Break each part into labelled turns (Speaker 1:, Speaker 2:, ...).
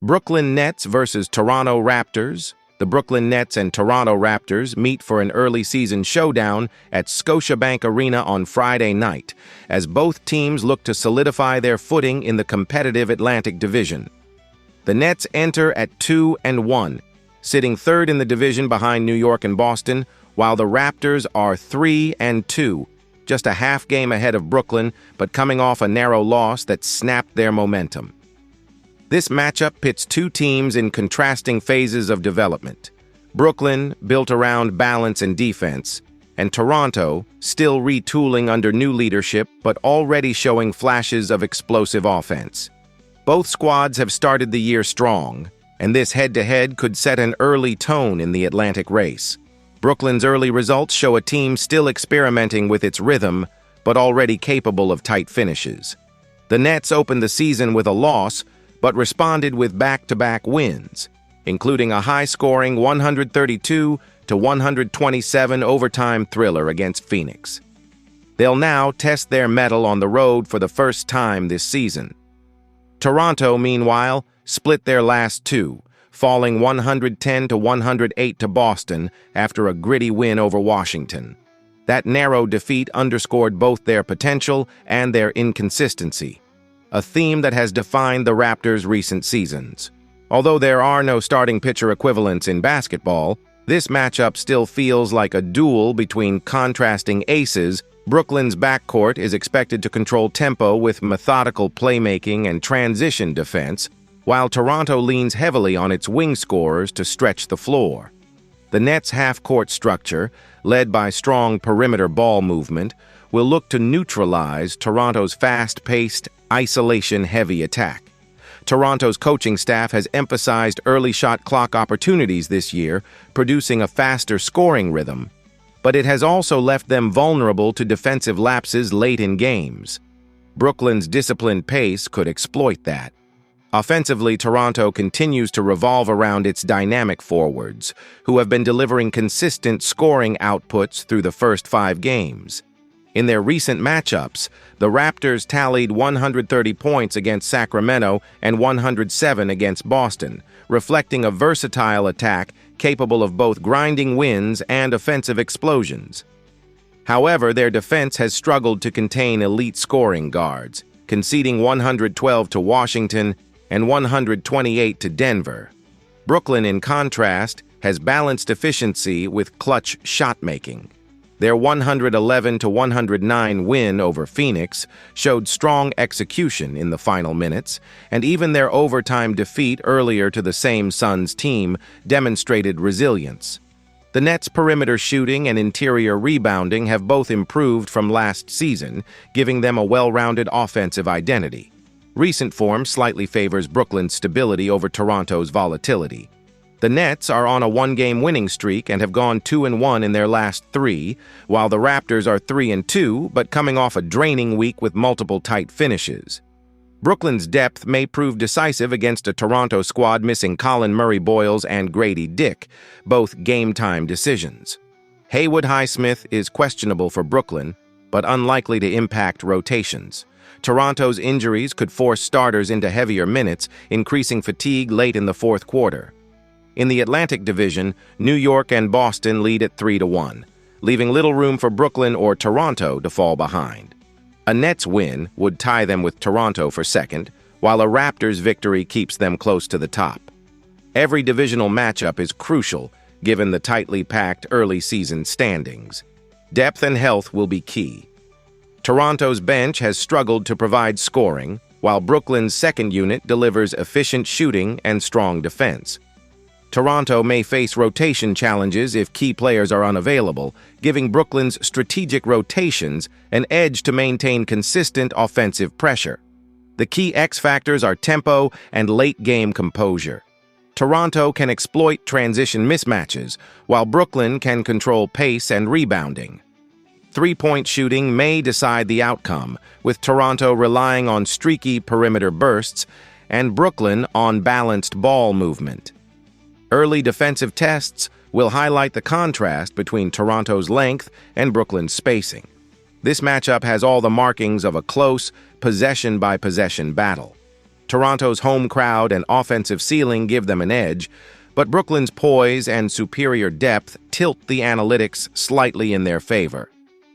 Speaker 1: Brooklyn Nets versus Toronto Raptors. The Brooklyn Nets and Toronto Raptors meet for an early season showdown at Scotiabank Arena on Friday night, as both teams look to solidify their footing in the competitive Atlantic Division. The Nets enter at 2-1, sitting third in the division behind New York and Boston, while the Raptors are 3-2, just a half game ahead of Brooklyn, but coming off a narrow loss that snapped their momentum. This matchup pits two teams in contrasting phases of development. Brooklyn, built around balance and defense, and Toronto, still retooling under new leadership but already showing flashes of explosive offense. Both squads have started the year strong, and this head-to-head could set an early tone in the Atlantic race. Brooklyn's early results show a team still experimenting with its rhythm, but already capable of tight finishes. The Nets opened the season with a loss, but responded with back-to-back wins, including a high-scoring 132-127 overtime thriller against Phoenix. They'll now test their mettle on the road for the first time this season. Toronto, meanwhile, split their last two, falling 110-108 to Boston after a gritty win over Washington. That narrow defeat underscored both their potential and their inconsistency, a theme that has defined the Raptors' recent seasons. Although there are no starting pitcher equivalents in basketball, this matchup still feels like a duel between contrasting aces. Brooklyn's backcourt is expected to control tempo with methodical playmaking and transition defense, while Toronto leans heavily on its wing scorers to stretch the floor. The Nets' half-court structure, led by strong perimeter ball movement, will look to neutralize Toronto's fast-paced, isolation-heavy attack. Toronto's coaching staff has emphasized early shot clock opportunities this year, producing a faster scoring rhythm, but it has also left them vulnerable to defensive lapses late in games. Brooklyn's disciplined pace could exploit that. Offensively, Toronto continues to revolve around its dynamic forwards, who have been delivering consistent scoring outputs through the first 5 games. In their recent matchups, the Raptors tallied 130 points against Sacramento and 107 against Boston, reflecting a versatile attack capable of both grinding wins and offensive explosions. However, their defense has struggled to contain elite scoring guards, conceding 112 to Washington and 128 to Denver. Brooklyn, in contrast, has balanced efficiency with clutch shot-making. Their 111-109 win over Phoenix showed strong execution in the final minutes, and even their overtime defeat earlier to the same Suns team demonstrated resilience. The Nets' perimeter shooting and interior rebounding have both improved from last season, giving them a well-rounded offensive identity. Recent form slightly favors Brooklyn's stability over Toronto's volatility. The Nets are on a 1-game winning streak and have gone 2-1 in their last 3, while the Raptors are 3-2, but coming off a draining week with multiple tight finishes. Brooklyn's depth may prove decisive against a Toronto squad missing Colin Murray-Boyles and Grady Dick, both game-time decisions. Haywood Highsmith is questionable for Brooklyn, but unlikely to impact rotations. Toronto's injuries could force starters into heavier minutes, increasing fatigue late in the fourth quarter. In the Atlantic Division, New York and Boston lead at 3-1, leaving little room for Brooklyn or Toronto to fall behind. A Nets win would tie them with Toronto for second, while a Raptors victory keeps them close to the top. Every divisional matchup is crucial, given the tightly packed early season standings. Depth and health will be key. Toronto's bench has struggled to provide scoring, while Brooklyn's second unit delivers efficient shooting and strong defense. Toronto may face rotation challenges if key players are unavailable, giving Brooklyn's strategic rotations an edge to maintain consistent offensive pressure. The key X factors are tempo and late-game composure. Toronto can exploit transition mismatches, while Brooklyn can control pace and rebounding. Three-point shooting may decide the outcome, with Toronto relying on streaky perimeter bursts and Brooklyn on balanced ball movement. Early defensive tests will highlight the contrast between Toronto's length and Brooklyn's spacing. This matchup has all the markings of a close, possession-by-possession battle. Toronto's home crowd and offensive ceiling give them an edge, but Brooklyn's poise and superior depth tilt the analytics slightly in their favor.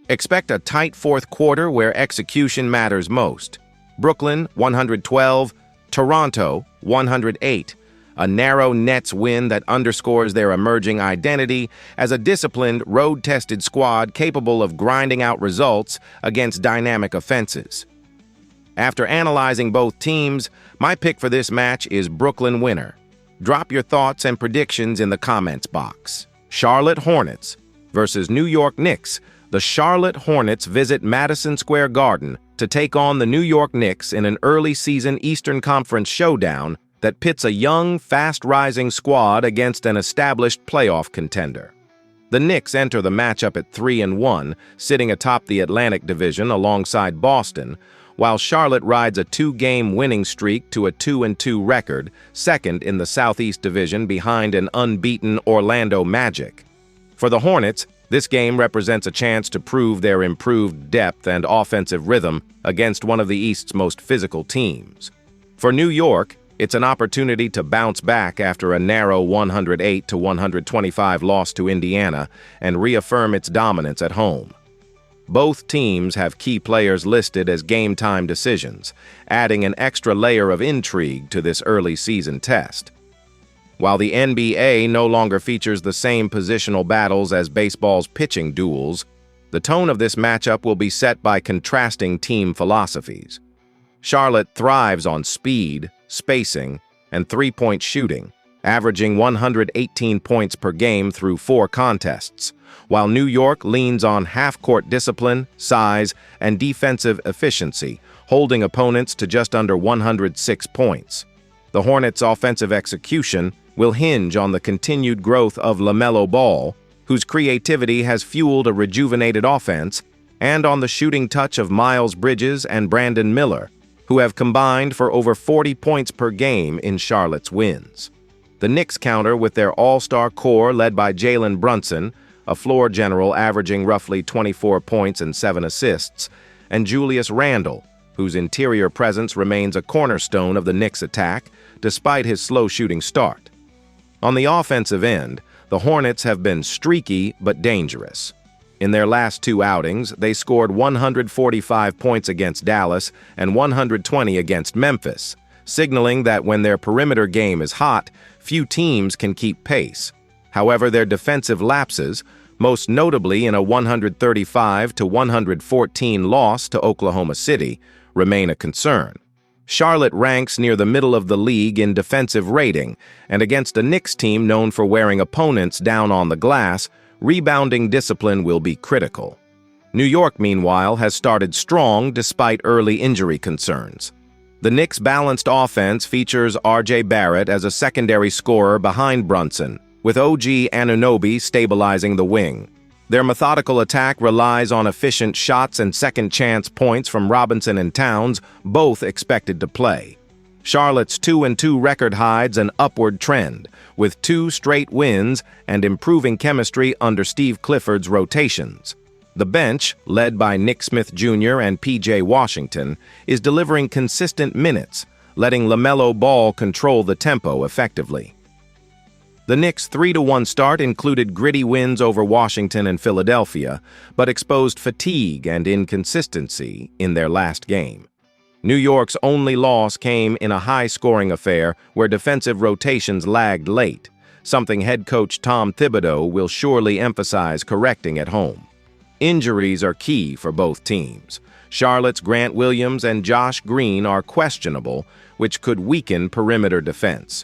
Speaker 1: Expect a tight fourth quarter where execution matters most. Brooklyn, 112, Toronto, 108. A narrow Nets win that underscores their emerging identity as a disciplined, road-tested squad capable of grinding out results against dynamic offenses. After analyzing both teams, my pick for this match is Brooklyn winner. Drop your thoughts and predictions in the comments box. Charlotte Hornets versus New York Knicks. The Charlotte Hornets visit Madison Square Garden to take on the New York Knicks in an early-season Eastern Conference showdown that pits a young, fast-rising squad against an established playoff contender. The Knicks enter the matchup at 3-1, sitting atop the Atlantic Division alongside Boston, while Charlotte rides a 2-game winning streak to a 2-2 record, second in the Southeast Division behind an unbeaten Orlando Magic. For the Hornets, this game represents a chance to prove their improved depth and offensive rhythm against one of the East's most physical teams. For New York, it's an opportunity to bounce back after a narrow 108-125 loss to Indiana and reaffirm its dominance at home. Both teams have key players listed as game-time decisions, adding an extra layer of intrigue to this early season test. While the NBA no longer features the same positional battles as baseball's pitching duels, the tone of this matchup will be set by contrasting team philosophies. Charlotte thrives on speed, spacing, and three-point shooting, averaging 118 points per game through 4 contests, while New York leans on half-court discipline, size, and defensive efficiency, holding opponents to just under 106 points. The Hornets' offensive execution will hinge on the continued growth of LaMelo Ball, whose creativity has fueled a rejuvenated offense, and on the shooting touch of Miles Bridges and Brandon Miller, who have combined for over 40 points per game in Charlotte's wins. The Knicks counter with their all-star core led by Jalen Brunson, a floor general averaging roughly 24 points and 7 assists, and Julius Randle, whose interior presence remains a cornerstone of the Knicks' attack despite his slow shooting start. On the offensive end, the Hornets have been streaky but dangerous. In their last 2 outings, they scored 145 points against Dallas and 120 against Memphis, signaling that when their perimeter game is hot, few teams can keep pace. However, their defensive lapses, most notably in a 135-114 loss to Oklahoma City, remain a concern. Charlotte ranks near the middle of the league in defensive rating, and against a Knicks team known for wearing opponents down on the glass, rebounding discipline will be critical. New York, meanwhile, has started strong despite early injury concerns. The Knicks' balanced offense features R.J. Barrett as a secondary scorer behind Brunson, with OG Anunoby stabilizing the wing. Their methodical attack relies on efficient shots and second-chance points from Robinson and Towns, both expected to play. Charlotte's 2-2 record hides an upward trend, with 2 straight wins and improving chemistry under Steve Clifford's rotations. The bench, led by Nick Smith Jr. and P.J. Washington, is delivering consistent minutes, letting LaMelo Ball control the tempo effectively. The Knicks' 3-1 start included gritty wins over Washington and Philadelphia, but exposed fatigue and inconsistency in their last game. New York's only loss came in a high-scoring affair where defensive rotations lagged late, something head coach Tom Thibodeau will surely emphasize correcting at home. Injuries are key for both teams. Charlotte's Grant Williams and Josh Green are questionable, which could weaken perimeter defense.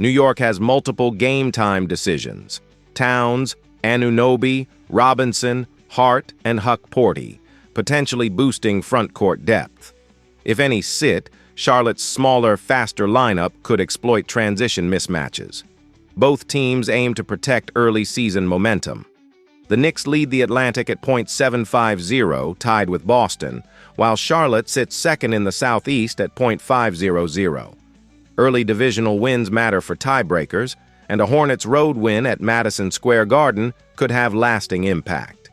Speaker 1: New York has multiple game-time decisions: Towns, Anunoby, Robinson, Hart, and Huck Porty, potentially boosting front-court depth. If any sit, Charlotte's smaller, faster lineup could exploit transition mismatches. Both teams aim to protect early season momentum. The Knicks lead the Atlantic at .750, tied with Boston, while Charlotte sits second in the Southeast at .500. Early divisional wins matter for tiebreakers, and a Hornets road win at Madison Square Garden could have lasting impact.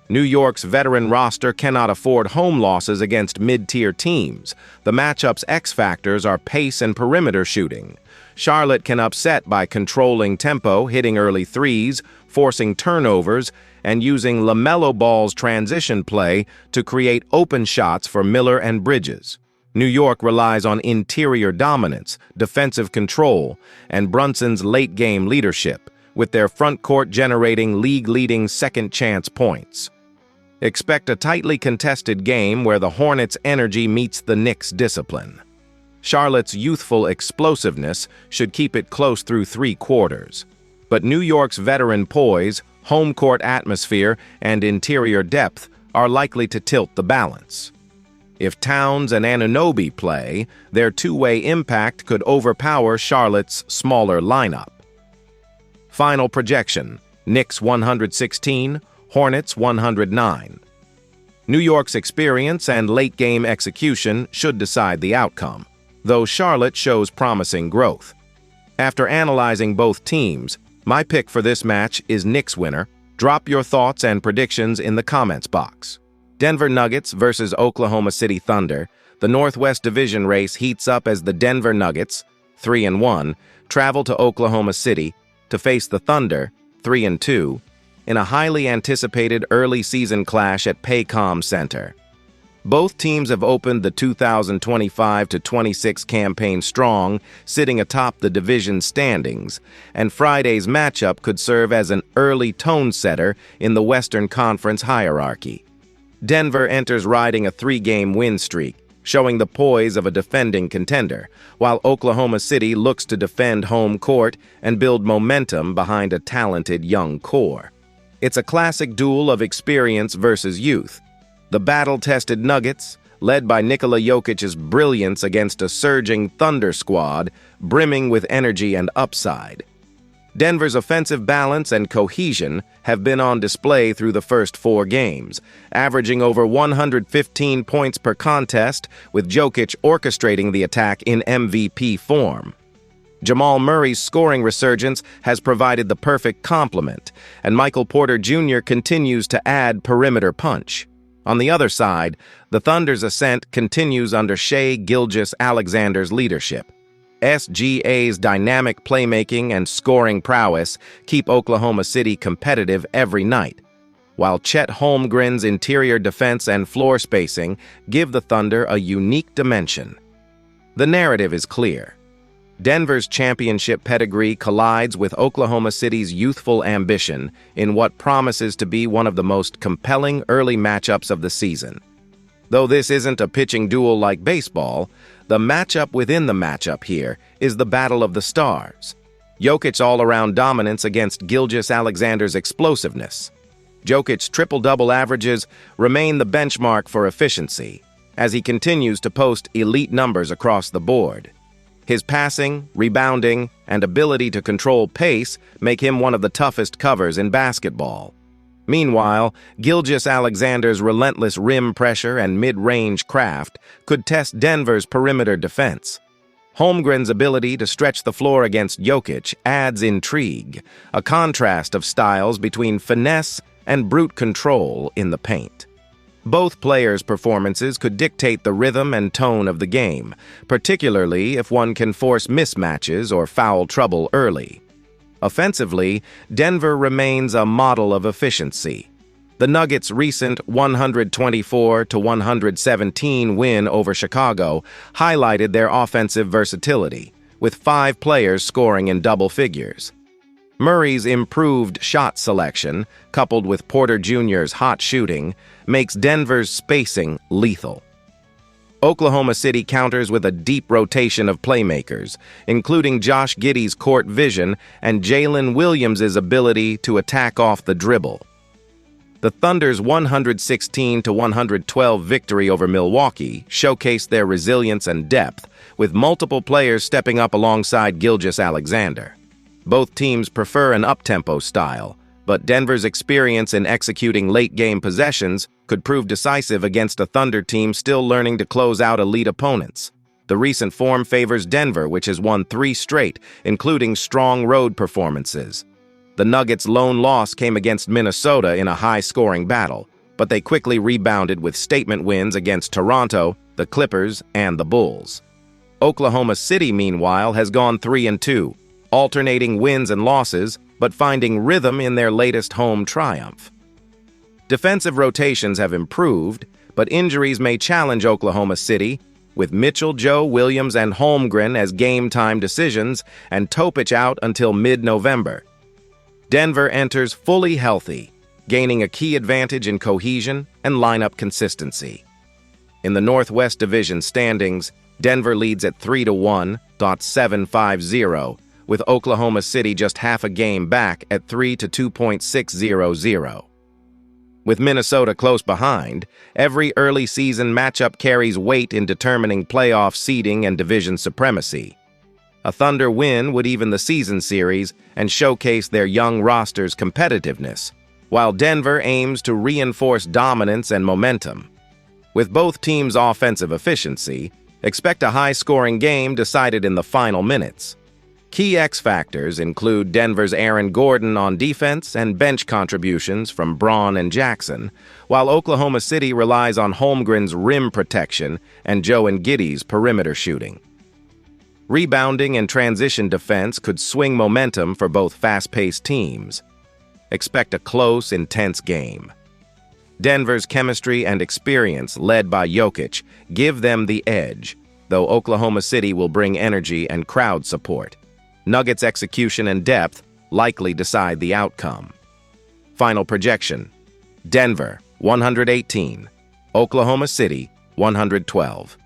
Speaker 1: New York's veteran roster cannot afford home losses against mid-tier teams. The matchup's X factors are pace and perimeter shooting. Charlotte can upset by controlling tempo, hitting early threes, forcing turnovers, and using LaMelo Ball's transition play to create open shots for Miller and Bridges. New York relies on interior dominance, defensive control, and Brunson's late-game leadership, with their front court generating league-leading second-chance points. Expect a tightly contested game where the Hornets' energy meets the Knicks' discipline. Charlotte's youthful explosiveness should keep it close through 3 quarters. But New York's veteran poise, home court atmosphere, and interior depth are likely to tilt the balance. If Towns and Anunoby play, their two-way impact could overpower Charlotte's smaller lineup. Final projection: Knicks 116, Hornets 109. New York's experience and late-game execution should decide the outcome, though Charlotte shows promising growth. After analyzing both teams, my pick for this match is Knicks winner. Drop your thoughts and predictions in the comments box. Denver Nuggets versus Oklahoma City Thunder. The Northwest Division race heats up as the Denver Nuggets, 3-1, travel to Oklahoma City to face the Thunder, 3-2, in a highly anticipated early-season clash at Paycom Center. Both teams have opened the 2025-26 campaign strong, sitting atop the division standings, and Friday's matchup could serve as an early tone-setter in the Western Conference hierarchy. Denver enters riding a 3-game win streak, showing the poise of a defending contender, while Oklahoma City looks to defend home court and build momentum behind a talented young core. It's a classic duel of experience versus youth. The battle-tested Nuggets, led by Nikola Jokic's brilliance against a surging Thunder squad, brimming with energy and upside. Denver's offensive balance and cohesion have been on display through the first 4 games, averaging over 115 points per contest, with Jokic orchestrating the attack in MVP form. Jamal Murray's scoring resurgence has provided the perfect complement, and Michael Porter Jr. continues to add perimeter punch. On the other side, the Thunder's ascent continues under Shai Gilgeous-Alexander's leadership. SGA's dynamic playmaking and scoring prowess keep Oklahoma City competitive every night, while Chet Holmgren's interior defense and floor spacing give the Thunder a unique dimension. The narrative is clear. Denver's championship pedigree collides with Oklahoma City's youthful ambition in what promises to be one of the most compelling early matchups of the season. Though this isn't a pitching duel like baseball, the matchup within the matchup here is the battle of the stars. Jokic's all-around dominance against Gilgeous-Alexander's explosiveness. Jokic's triple-double averages remain the benchmark for efficiency, as he continues to post elite numbers across the board. His passing, rebounding, and ability to control pace make him one of the toughest covers in basketball. Meanwhile, Gilgeous-Alexander's relentless rim pressure and mid-range craft could test Denver's perimeter defense. Holmgren's ability to stretch the floor against Jokic adds intrigue, a contrast of styles between finesse and brute control in the paint. Both players' performances could dictate the rhythm and tone of the game, particularly if one can force mismatches or foul trouble early. Offensively, Denver remains a model of efficiency. The Nuggets' recent 124-117 win over Chicago highlighted their offensive versatility, with 5 players scoring in double figures. Murray's improved shot selection, coupled with Porter Jr.'s hot shooting, makes Denver's spacing lethal. Oklahoma City counters with a deep rotation of playmakers, including Josh Giddey's court vision and Jalen Williams' ability to attack off the dribble. The Thunder's 116-112 victory over Milwaukee showcased their resilience and depth, with multiple players stepping up alongside Gilgeous-Alexander. Both teams prefer an up-tempo style, but Denver's experience in executing late-game possessions could prove decisive against a Thunder team still learning to close out elite opponents. The recent form favors Denver, which has won 3 straight, including strong road performances. The Nuggets' lone loss came against Minnesota in a high-scoring battle, but they quickly rebounded with statement wins against Toronto, the Clippers, and the Bulls. Oklahoma City, meanwhile, has gone 3-2, alternating wins and losses, but finding rhythm in their latest home triumph. Defensive rotations have improved, but injuries may challenge Oklahoma City, with Mitchell, Joe, Williams, and Holmgren as game-time decisions and Topic out until mid-November. Denver enters fully healthy, gaining a key advantage in cohesion and lineup consistency. In the Northwest Division standings, Denver leads at 3-1.750, with Oklahoma City just half a game back at 3-2.600. With Minnesota close behind, every early season matchup carries weight in determining playoff seeding and division supremacy. A Thunder win would even the season series and showcase their young roster's competitiveness, while Denver aims to reinforce dominance and momentum. With both teams' offensive efficiency, expect a high-scoring game decided in the final minutes. Key X factors include Denver's Aaron Gordon on defense and bench contributions from Braun and Jackson, while Oklahoma City relies on Holmgren's rim protection and Joe and Giddey's perimeter shooting. Rebounding and transition defense could swing momentum for both fast-paced teams. Expect a close, intense game. Denver's chemistry and experience, led by Jokic, give them the edge, though Oklahoma City will bring energy and crowd support. Nuggets' execution and depth likely decide the outcome. Final projection: Denver, 118. Oklahoma City, 112.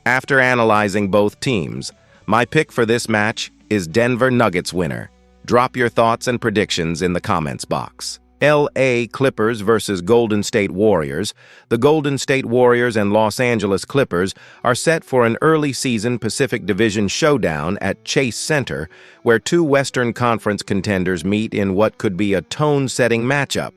Speaker 1: After analyzing both teams, my pick for this match is Denver Nuggets winner. Drop your thoughts and predictions in the comments box. LA Clippers versus Golden State Warriors. The Golden State Warriors and Los Angeles Clippers are set for an early season Pacific Division showdown at Chase Center, where two Western Conference contenders meet in what could be a tone-setting matchup.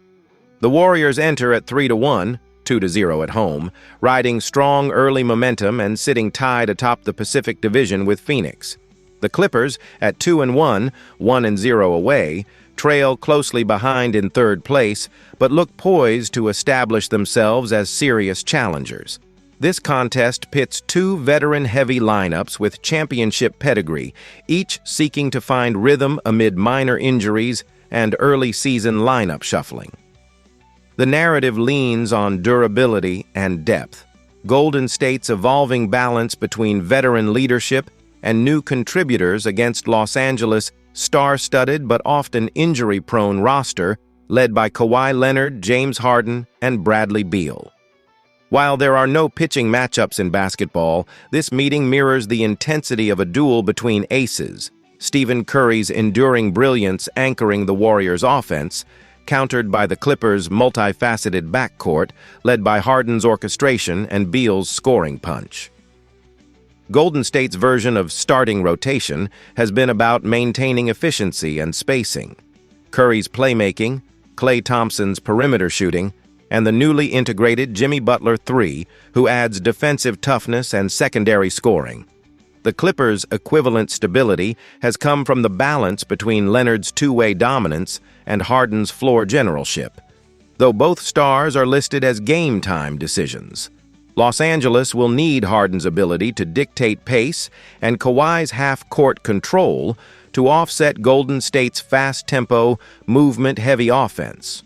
Speaker 1: The Warriors enter at 3-1, 2-0 at home, riding strong early momentum and sitting tied atop the Pacific Division with Phoenix. The Clippers, at 2-1, 1-0 away, trail closely behind in third place, but look poised to establish themselves as serious challengers. This contest pits two veteran-heavy lineups with championship pedigree, each seeking to find rhythm amid minor injuries and early season lineup shuffling. The narrative leans on durability and depth. Golden State's evolving balance between veteran leadership and new contributors against Los Angeles' star-studded but often injury-prone roster led by Kawhi Leonard, James Harden, and Bradley Beal. While there are no pitching matchups in basketball, this meeting mirrors the intensity of a duel between aces, Stephen Curry's enduring brilliance anchoring the Warriors' offense, countered by the Clippers' multifaceted backcourt led by Harden's orchestration and Beal's scoring punch. Golden State's version of starting rotation has been about maintaining efficiency and spacing. Curry's playmaking, Klay Thompson's perimeter shooting, and the newly integrated Jimmy Butler 3, who adds defensive toughness and secondary scoring. The Clippers' equivalent stability has come from the balance between Leonard's two-way dominance and Harden's floor generalship, though both stars are listed as game-time decisions. Los Angeles will need Harden's ability to dictate pace and Kawhi's half-court control to offset Golden State's fast-tempo, movement-heavy offense.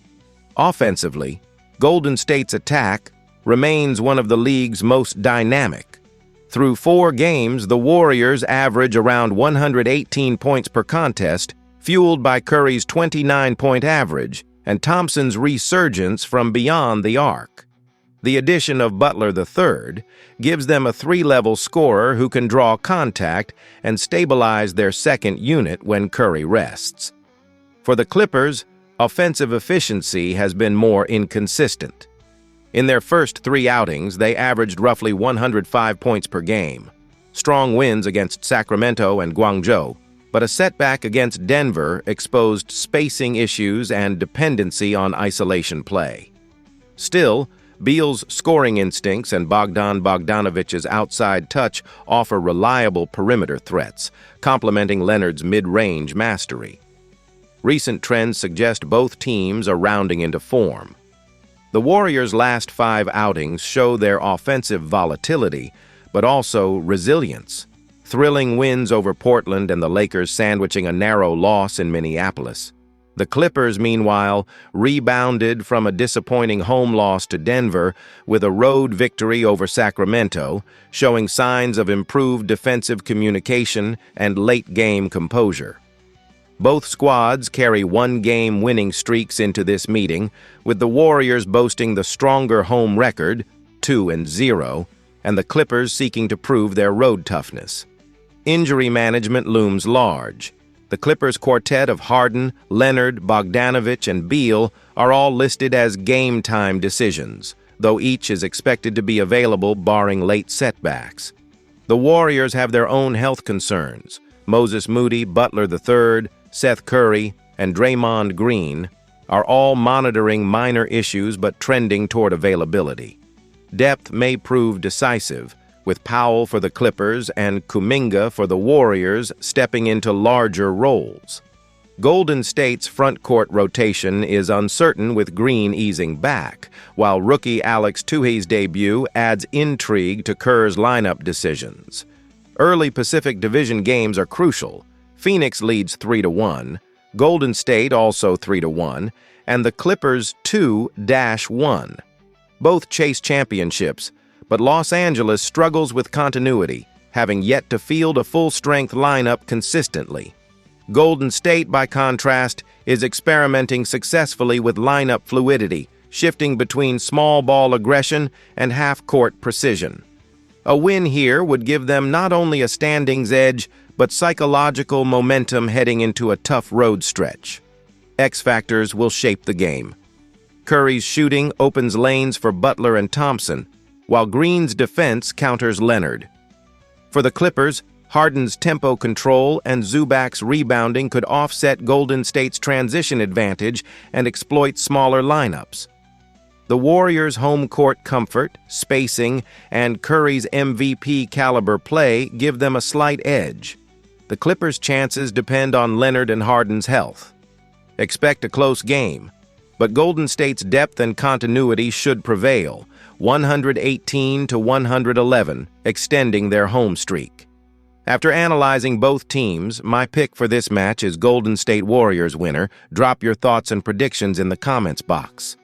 Speaker 1: Offensively, Golden State's attack remains one of the league's most dynamic. Through 4 games, the Warriors average around 118 points per contest, fueled by Curry's 29-point average and Thompson's resurgence from beyond the arc. The addition of Butler III gives them a 3-level scorer who can draw contact and stabilize their second unit when Curry rests. For the Clippers, offensive efficiency has been more inconsistent. In their first 3 outings, they averaged roughly 105 points per game. Strong wins against Sacramento and Guangzhou, but a setback against Denver exposed spacing issues and dependency on isolation play. Still, Beal's scoring instincts and Bogdan Bogdanovic's outside touch offer reliable perimeter threats, complementing Leonard's mid-range mastery. Recent trends suggest both teams are rounding into form. The Warriors' last 5 outings show their offensive volatility, but also resilience. Thrilling wins over Portland and the Lakers sandwiching a narrow loss in Minneapolis. The Clippers, meanwhile, rebounded from a disappointing home loss to Denver with a road victory over Sacramento, showing signs of improved defensive communication and late-game composure. Both squads carry one-game winning streaks into this meeting, with the Warriors boasting the stronger home record, 2-0, and the Clippers seeking to prove their road toughness. Injury management looms large. The Clippers' quartet of Harden, Leonard, Bogdanović, and Beal are all listed as game-time decisions, though each is expected to be available barring late setbacks. The Warriors have their own health concerns. Moses Moody, Butler III, Seth Curry, and Draymond Green are all monitoring minor issues but trending toward availability. Depth may prove decisive, with Powell for the Clippers and Kuminga for the Warriors stepping into larger roles. Golden State's front-court rotation is uncertain with Green easing back, while rookie Alex Tuhey's debut adds intrigue to Kerr's lineup decisions. Early Pacific Division games are crucial. Phoenix leads 3-1, Golden State also 3-1, and the Clippers 2-1. Both chase championships, but Los Angeles struggles with continuity, having yet to field a full-strength lineup consistently. Golden State, by contrast, is experimenting successfully with lineup fluidity, shifting between small ball aggression and half-court precision. A win here would give them not only a standings edge, but psychological momentum heading into a tough road stretch. X factors will shape the game. Curry's shooting opens lanes for Butler and Thompson, while Green's defense counters Leonard. For the Clippers, Harden's tempo control and Zubac's rebounding could offset Golden State's transition advantage and exploit smaller lineups. The Warriors' home court comfort, spacing, and Curry's MVP-caliber play give them a slight edge. The Clippers' chances depend on Leonard and Harden's health. Expect a close game, but Golden State's depth and continuity should prevail, 118-111, extending their home streak. After analyzing both teams, my pick for this match is Golden State Warriors winner. Drop your thoughts and predictions in the comments box.